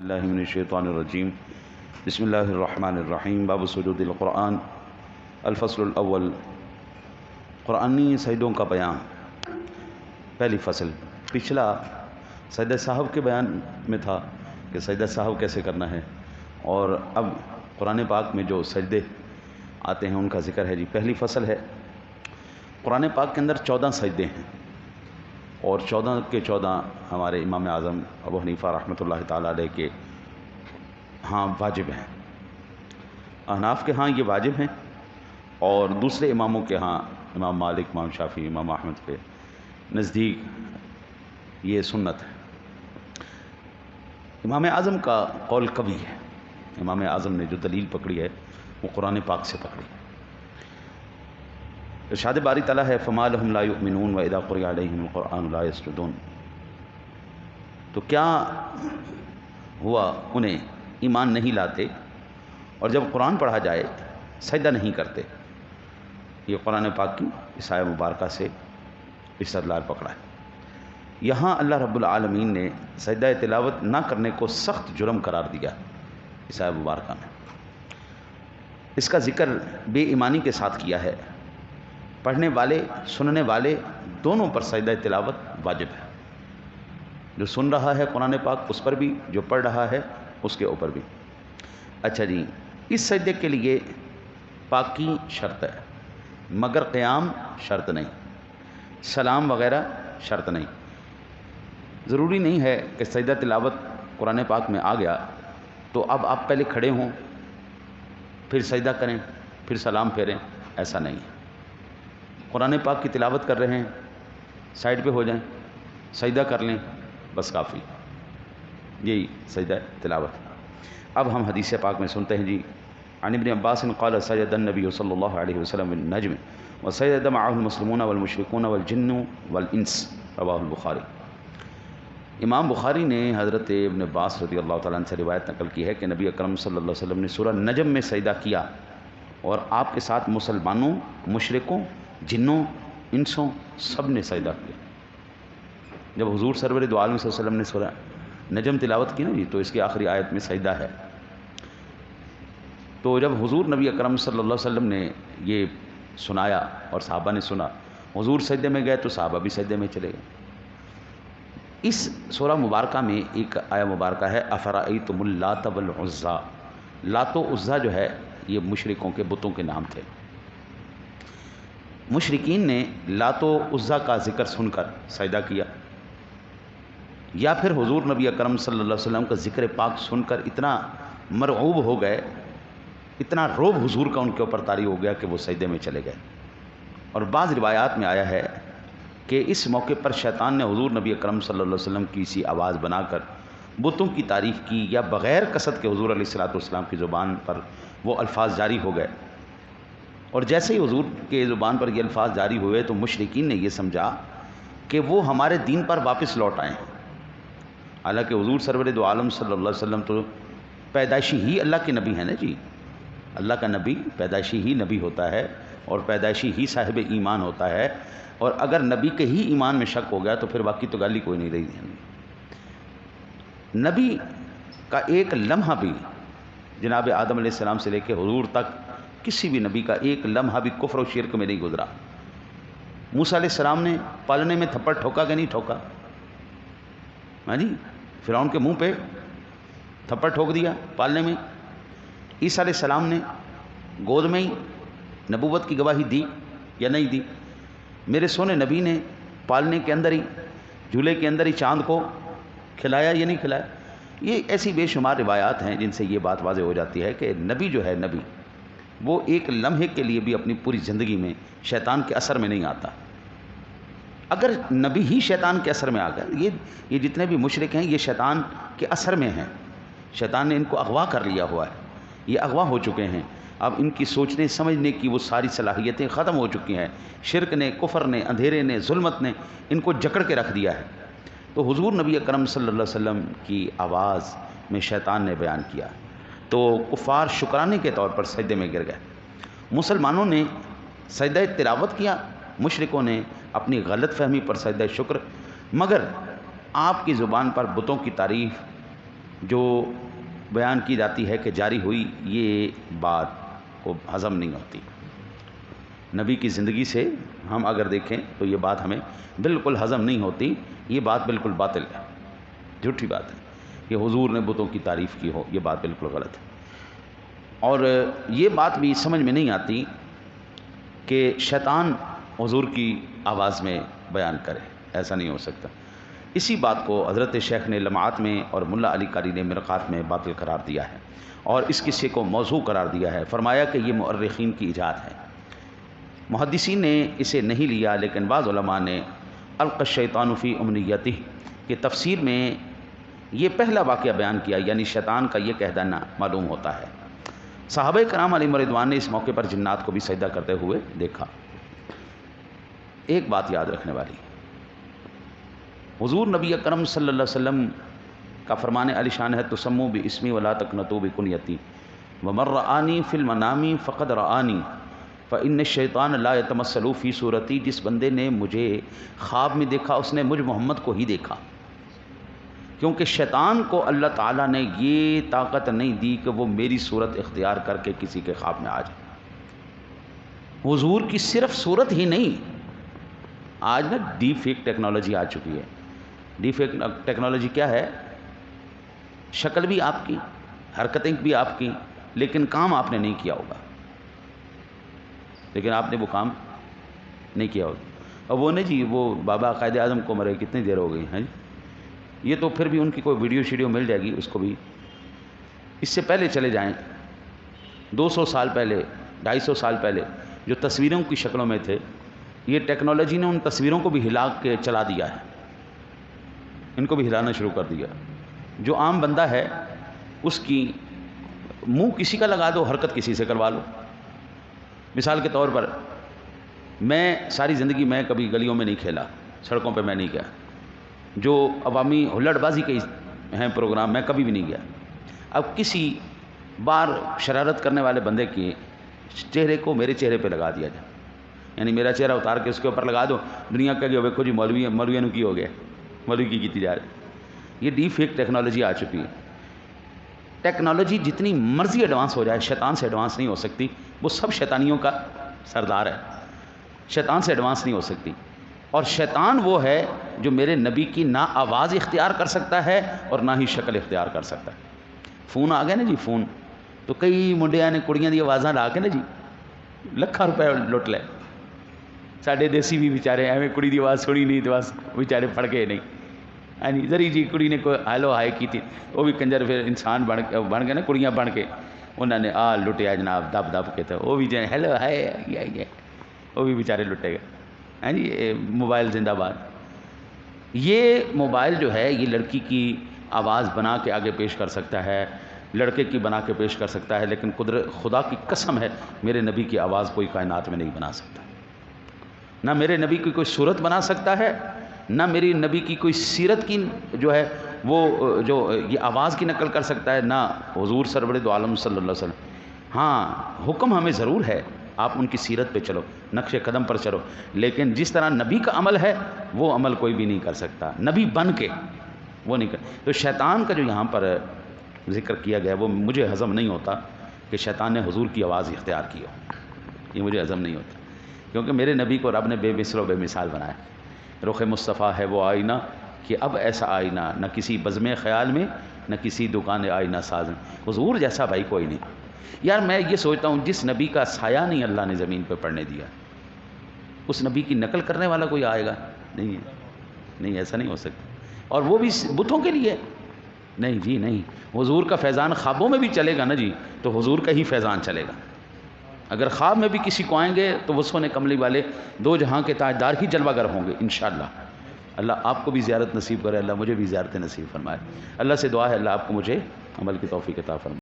اللہ من الشیطان الرجیم بسم اللہ الرحمن الرحیم باب سجود القرآن الفصل الاول قرآنی سجدوں کا بیان۔ پہلی فصل، پچھلا سجدہ صاحب کے بیان میں تھا کہ سجدہ صاحب کیسے کرنا ہے، اور اب قرآن پاک میں جو سجدے آتے ہیں ان کا ذکر ہے۔ پہلی فصل ہے، قرآن پاک کے اندر 14 سجدے ہیں اور 14 کے 14 ہمارے امام اعظم ابو حنیفہ رحمۃ اللہ تعالیٰ علیہ کے ہاں واجب ہیں، احناف کے ہاں یہ واجب ہیں، اور دوسرے اماموں کے ہاں امام مالک، امام شافعی، امام احمد کے نزدیک یہ سنت ہے۔ امام اعظم کا قول قوی ہے، امام اعظم نے جو دلیل پکڑی ہے وہ قرآن پاک سے پکڑی ہے۔ ارشاد باری تعالیٰ ہے فما لهم لا يؤمنون واذا قرئ عليهم القرآن لا يسجدون۔ تو کیا ہوا انہیں ایمان نہیں لاتے اور جب قرآن پڑھا جائے سجدہ نہیں کرتے۔ یہ قرآن پاک کی اس آیہ مبارکہ سے استدلال پکڑا ہے۔ یہاں اللہ رب العالمین نے سجدہ تلاوت نہ کرنے کو سخت جرم قرار دیا اس آیہ مبارکہ میں۔ اس کا ذکر بے ایمانی کے ساتھ کیا ہے۔ پڑھنے والے سننے والے دونوں پر سجدہ تلاوت واجب ہے، جو سن رہا ہے قرآن پاک اس پر بھی، جو پڑھ رہا ہے اس کے اوپر بھی۔ اچھا جی، اس سجدے کے لیے پاکی شرط ہے، مگر قیام شرط نہیں، سلام وغیرہ شرط نہیں۔ ضروری نہیں ہے کہ سجدہ تلاوت قرآن پاک میں آ گیا تو اب آپ پہلے کھڑے ہوں پھر سجدہ کریں پھر سلام پھیریں، ایسا نہیں ہے۔ قرآن پاک کی تلاوت کر رہے ہیں، سائڈ پہ ہو جائیں، سجدہ کر لیں، بس کافی، یہی سجدہ تلاوت۔ اب ہم حدیث پاک میں سنتے ہیں جی، عن ابن عباس قال سجد النبی صلی اللہ علیہ وسلم بالنجم وسجد معه المسلمون والمشركون والجن والانس، رواہ البخاری۔ امام بخاری نے حضرت ابن عباس رضی اللہ تعالیٰ عنہ سے روایت نقل کی ہے کہ نبی اکرم صلی اللہ علیہ وسلم نے سورہ نجم میں سجدہ کیا، اور آپ کے ساتھ مسلمانوں، مشرکوں، جنوں، انسوں سب نے سجدہ کیا۔ جب حضور سرور دو عالم صلی اللہ علیہ وسلم نے سورہ نجم تلاوت کی نا جی، تو اس کی آخری آیت میں سجدہ ہے۔ تو جب حضور نبی اکرم صلی اللہ علیہ وسلم نے یہ سنایا اور صحابہ نے سنا، حضور سجدے میں گئے تو صحابہ بھی سجدے میں چلے گئے۔ اس سورہ مبارکہ میں ایک آیہ مبارکہ ہے افرأیتم اللات والعزیٰ۔ لات و عزیٰ جو ہے یہ مشرکوں کے بتوں کے نام تھے۔ مشرکین نے لات و عزیٰ کا ذکر سن کر سجدہ کیا، یا پھر حضور نبی اکرم صلی اللہ علیہ وسلم کا ذکر پاک سن کر اتنا مرعوب ہو گئے، اتنا روب حضور کا ان کے اوپر طاری ہو گیا کہ وہ سجدے میں چلے گئے۔ اور بعض روایات میں آیا ہے کہ اس موقع پر شیطان نے حضور نبی اکرم صلی اللہ علیہ وسلم کی سی آواز بنا کر بتوں کی تعریف کی، یا بغیر قصد کے حضور علیہ السلام کی زبان پر وہ الفاظ جاری ہو گئے، اور جیسے ہی حضور کے زبان پر یہ الفاظ جاری ہوئے تو مشرکین نے یہ سمجھا کہ وہ ہمارے دین پر واپس لوٹ آئے ہیں۔ حالانکہ حضور سرور دو عالم صلی اللہ علیہ وسلم تو پیدائشی ہی اللہ کے نبی ہیں نا جی، اللہ کا نبی پیدائشی ہی نبی ہوتا ہے اور پیدائشی ہی صاحب ایمان ہوتا ہے، اور اگر نبی کے ہی ایمان میں شک ہو گیا تو پھر باقی تو گالی کوئی نہیں رہی ہے۔ نبی کا ایک لمحہ بھی جناب آدم علیہ السلام سے لے کے حضور تک کسی بھی نبی کا ایک لمحہ بھی کفر و شرک میں نہیں گزرا۔ موسیٰ علیہ السلام نے پالنے میں تھپڑ ٹھوکا کہ نہیں ٹھوکا؟ ہاں جی، فرعون کے منہ پہ تھپڑ ٹھوک دیا پالنے میں۔ عیسیٰ علیہ السلام نے گود میں ہی نبوت کی گواہی دی یا نہیں دی؟ میرے سونے نبی نے پالنے کے اندر ہی، جھولے کے اندر ہی چاند کو کھلایا یا نہیں کھلایا؟ یہ ایسی بے شمار روایات ہیں جن سے یہ بات واضح ہو جاتی ہے کہ نبی جو ہے، نبی وہ ایک لمحے کے لیے بھی اپنی پوری زندگی میں شیطان کے اثر میں نہیں آتا۔ اگر نبی ہی شیطان کے اثر میں آ گیا، یہ جتنے بھی مشرک ہیں یہ شیطان کے اثر میں ہیں، شیطان نے ان کو اغوا کر لیا ہوا ہے، یہ اغوا ہو چکے ہیں۔ اب ان کی سوچنے سمجھنے کی وہ ساری صلاحیتیں ختم ہو چکی ہیں۔ شرک نے، کفر نے، اندھیرے نے، ظلمت نے ان کو جکڑ کے رکھ دیا ہے۔ تو حضور نبی اکرم صلی اللہ علیہ وسلم کی آواز میں شیطان نے بیان کیا تو کفار شکرانے کے طور پر سجدے میں گر گئے۔ مسلمانوں نے سجدہ تلاوت کیا، مشرکوں نے اپنی غلط فہمی پر سجدہ شکر، مگر آپ کی زبان پر بتوں کی تعریف جو بیان کی جاتی ہے کہ جاری ہوئی، یہ بات کو ہضم نہیں ہوتی۔ نبی کی زندگی سے ہم اگر دیکھیں تو یہ بات ہمیں بالکل ہضم نہیں ہوتی، یہ بات بالکل باطل ہے، جھوٹی بات ہے کہ حضور نے بتوں کی تعریف کی ہو، یہ بات بالکل غلط ہے۔ اور یہ بات بھی سمجھ میں نہیں آتی کہ شیطان حضور کی آواز میں بیان کرے، ایسا نہیں ہو سکتا۔ اسی بات کو حضرت شیخ نے لمعات میں اور ملا علی قاری نے مرقات میں باطل قرار دیا ہے اور اس قصے کو موضوع قرار دیا ہے، فرمایا کہ یہ مؤرخین کی ایجاد ہے۔ محدثین نے اسے نہیں لیا، لیکن بعض علماء نے القى الشیطان فی امنیتہ کہ تفسیر میں یہ پہلا واقعہ بیان کیا، یعنی شیطان کا یہ کہہ دینا معلوم ہوتا ہے۔ صحابہ کرام علیہم رضوان نے اس موقع پر جنات کو بھی سجدہ کرتے ہوئے دیکھا۔ ایک بات یاد رکھنے والی، حضور نبی اکرم صلی اللہ علیہ وسلم کا فرمان علی شان ہے، تسموا باسمی ولا تکنطوا بکنیتی ومن رآنی فی المنام فقد رآنی فإن الشیطان لا یتمثل فی صورتی۔ جس بندے نے مجھے خواب میں دیکھا اس نے مجھ محمد کو ہی دیکھا، کیونکہ شیطان کو اللہ تعالیٰ نے یہ طاقت نہیں دی کہ وہ میری صورت اختیار کر کے کسی کے خواب میں آ جائے۔ حضور کی صرف صورت ہی نہیں، آج نا ڈیپ فیک ٹیکنالوجی آ چکی ہے۔ ڈیپ فیک ٹیکنالوجی کیا ہے؟ شکل بھی آپ کی، حرکتیں بھی آپ کی، لیکن کام آپ نے نہیں کیا ہوگا، لیکن آپ نے وہ کام نہیں کیا ہوگا۔ اور وہ نہیں جی، وہ بابا قائد اعظم کو مرے کتنی دیر ہو گئی ہیں جی، یہ تو پھر بھی ان کی کوئی ویڈیو شیڈیو مل جائے گی، اس کو بھی اس سے پہلے چلے جائیں 200 سال پہلے، 250 سال پہلے جو تصویروں کی شکلوں میں تھے، یہ ٹیکنالوجی نے ان تصویروں کو بھی ہلا کے چلا دیا ہے، ان کو بھی ہلانا شروع کر دیا۔ جو عام بندہ ہے اس کی منہ کسی کا لگا دو، حرکت کسی سے کروا لو۔ مثال کے طور پر میں ساری زندگی میں کبھی گلیوں میں نہیں کھیلا، سڑکوں پہ میں نہیں گیا، جو عوامی ہلڑ بازی کے ہیں پروگرام میں کبھی بھی نہیں گیا۔ اب کسی بار شرارت کرنے والے بندے کے چہرے کو میرے چہرے پہ لگا دیا جائے، یعنی میرا چہرہ اتار کے اس کے اوپر لگا دو، دنیا کا کہ دیکھو جی مولوی نے کی ہو گیا، مولوی کی جا رہی۔ یہ ڈیپ فیک ٹیکنالوجی آ چکی ہے۔ ٹیکنالوجی جتنی مرضی ایڈوانس ہو جائے، شیطان سے ایڈوانس نہیں ہو سکتی، وہ سب شیطانیوں کا سردار ہے، شیطان سے ایڈوانس نہیں ہو سکتی۔ اور شیطان وہ ہے جو میرے نبی کی نہ آواز اختیار کر سکتا ہے اور نہ ہی شکل اختیار کر سکتا ہے۔ فون آ گیا نا جی، فون تو کئی منڈیاں نے کڑیاں دی آوازاں لا کے نا جی لکھاں روپے لٹ لے۔ ساڈے دیسی بھی بیچارے ایویں کڑی دی آواز سنی نہیں تو بس بیچارے پڑ گئے نہیں، یعنی ذری جی کڑی نے کوئی ہیلو ہائے کی تھی، وہ بھی کنجر پھر انسان بن گئے نا، کڑیاں بن کے انہوں نے لٹیا جناب، دب دب کے تھے، وہ بھی جو ہیلو ہائے وہ بھی بیچارے لٹے گئے۔ ہاں جی، موبائل زندہ باد۔ یہ موبائل جو ہے یہ لڑکی کی آواز بنا کے آگے پیش کر سکتا ہے، لڑکے کی بنا کے پیش کر سکتا ہے، لیکن خدا کی قسم ہے میرے نبی کی آواز کوئی کائنات میں نہیں بنا سکتا، نہ میرے نبی کی کوئی صورت بنا سکتا ہے، نہ میری نبی کی کوئی سیرت کی جو ہے وہ جو یہ آواز کی نقل کر سکتا ہے، نہ حضور سرور دو عالم صلی اللہ علیہ وسلم۔ ہاں حکم ہمیں ضرور ہے، آپ ان کی سیرت پہ چلو، نقش قدم پر چلو، لیکن جس طرح نبی کا عمل ہے وہ عمل کوئی بھی نہیں کر سکتا، نبی بن کے وہ نہیں کر۔ تو شیطان کا جو یہاں پر ذکر کیا گیا وہ مجھے ہضم نہیں ہوتا کہ شیطان نے حضور کی آواز اختیار کی ہو، یہ مجھے ہضم نہیں ہوتا، کیونکہ میرے نبی کو رب نے بے مثل و بے مثال بنایا۔ رخ مصطفیٰ ہے وہ آئینہ کہ اب ایسا آئینہ نہ کسی بزم خیال میں نہ کسی دکان آئینہ ساز میں، حضور جیسا بھائی کوئی نہیں۔ یار میں یہ سوچتا ہوں جس نبی کا سایہ نہیں اللہ نے زمین پہ پڑنے دیا، اس نبی کی نقل کرنے والا کوئی آئے گا؟ نہیں ہے، نہیں، ایسا نہیں ہو سکتا۔ اور وہ بھی بتوں کے لیے نہیں جی، نہیں، حضور کا فیضان خوابوں میں بھی چلے گا نا جی، تو حضور کا ہی فیضان چلے گا۔ اگر خواب میں بھی کسی کو آئیں گے تو وہ سونے کملی والے دو جہاں کے تاجدار ہی جلوہ گر ہوں گے انشاءاللہ۔ اللہ آپ کو بھی زیارت نصیب کرے، اللہ مجھے بھی زیارت نصیب فرمائے۔ اللہ سے دعا ہے اللہ آپ کو مجھے عمل کی توفیق عطا فرمائے۔